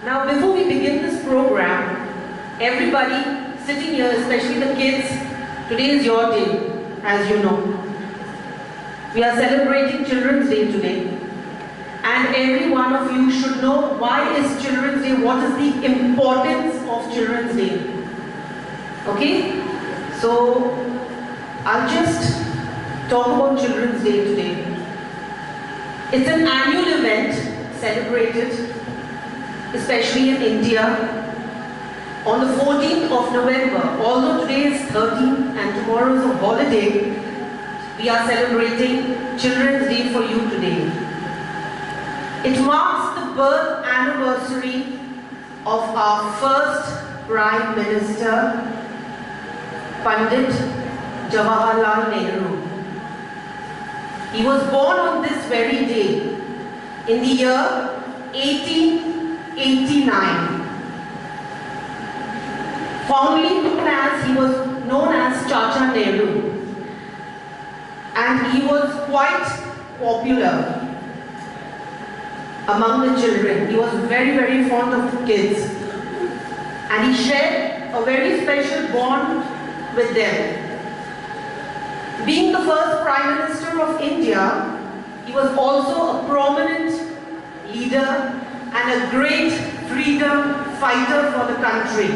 Now, before we begin this program, everybody sitting here, especially the kids, today is your day, as you know. We are celebrating Children's Day today. And every one of you should know why is Children's Day, what is the importance of Children's Day. Okay? So, I'll just talk about Children's Day today. It's an annual event celebrated, especially in India, on the 14th of November. Although today is 13th and tomorrow is a holiday, we are celebrating Children's Day for you today. It marks the birth anniversary of our first Prime Minister, Pandit Jawaharlal Nehru. He was born on this very day in the year 1889. Fondly he was known as Chacha Nehru, and he was quite popular among the children. He was very, very fond of kids, and he shared a very special bond with them. Being the first Prime Minister of India, he was also a prominent leader and a great freedom fighter for the country.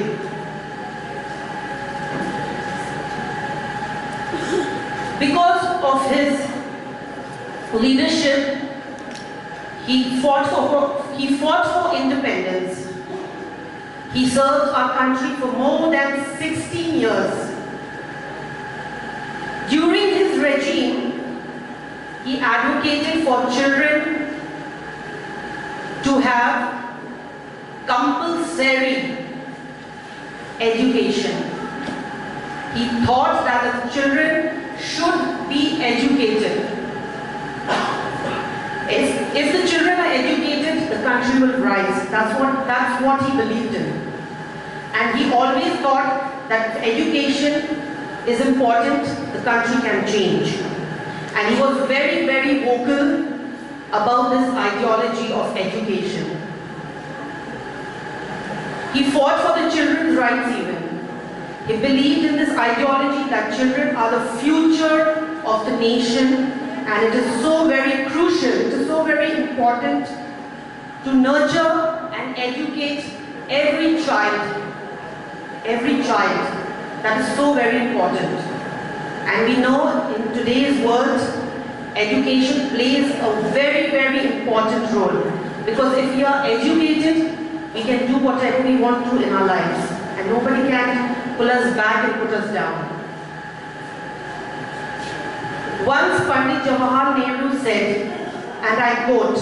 Because of his leadership, he fought for independence. He served our country for more than 16 years. During his regime, he advocated for children to have compulsory education. He thought that the children should be educated. If the children are educated, the country will rise. That's what he believed in. And he always thought that if education is important, the country can change. And he was very, very vocal about this ideology of education. He fought for the children's rights even. He believed in this ideology that children are the future of the nation, and it is so very crucial, it is so very important to nurture and educate every child. Every child. That is so very important. And we know in today's world, education plays a very, very important role. Because if we are educated, we can do whatever we want to in our lives. And nobody can pull us back and put us down. Once Pandit Jawaharlal Nehru said, and I quote,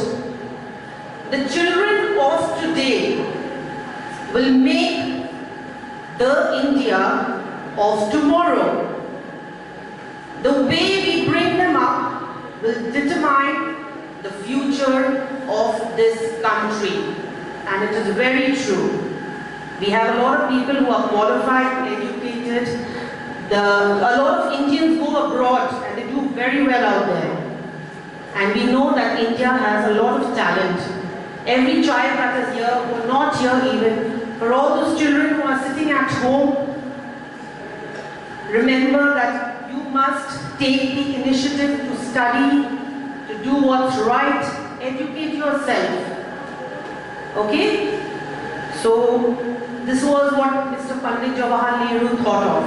"The children of today will make the India of tomorrow. The way we bring them up will determine the future of this country." And it is very true. We have a lot of people who are qualified, educated. A lot of Indians go abroad and they do very well out there. And we know that India has a lot of talent. Every child that is here, or not here even, for all those children who are sitting at home, remember that you must take the initiative to study, to do what's right, educate yourself. Okay? So, this was what Mr. Pandit Jawaharlal Nehru thought of,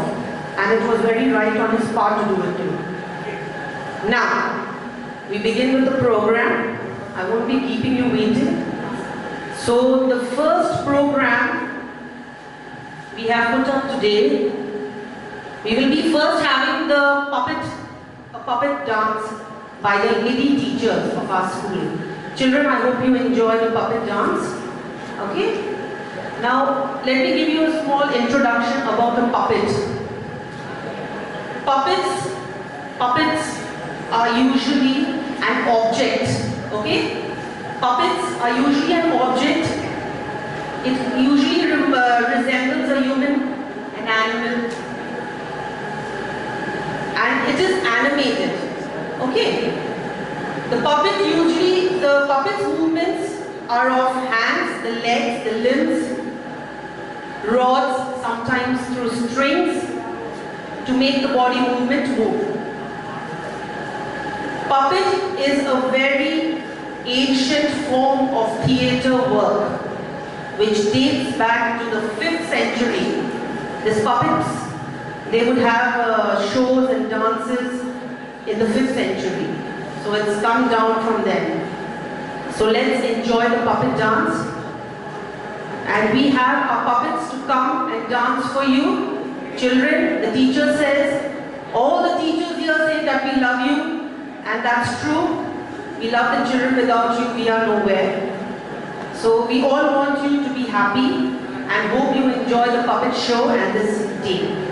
and it was very right on his part to do it too. Now, we begin with the program. I won't be keeping you waiting. So, the first program we have put up today, we will be first having a puppet dance by the lady teachers of our school. Children, I hope you enjoy the puppet dance. Okay? Now, let me give you a small introduction about the puppet. Puppets are usually an object. Okay? Puppets are usually an object. It usually resembles a human, an animal, and it is animated. Okay? The puppet's movements are of hands, the legs, the limbs, rods, sometimes through strings, to make the body movement move. Puppet is a very ancient form of theatre work, which dates back to the 5th century. These puppets, they would have shows and dances in the 5th century. So it's come down from them. So let's enjoy the puppet dance. And we have our puppets to come and dance for you. Children, the teacher says, all the teachers here say that we love you. And that's true. We love the children. Without you, we are nowhere. So we all want you to be happy and hope you enjoy the puppet show and this day.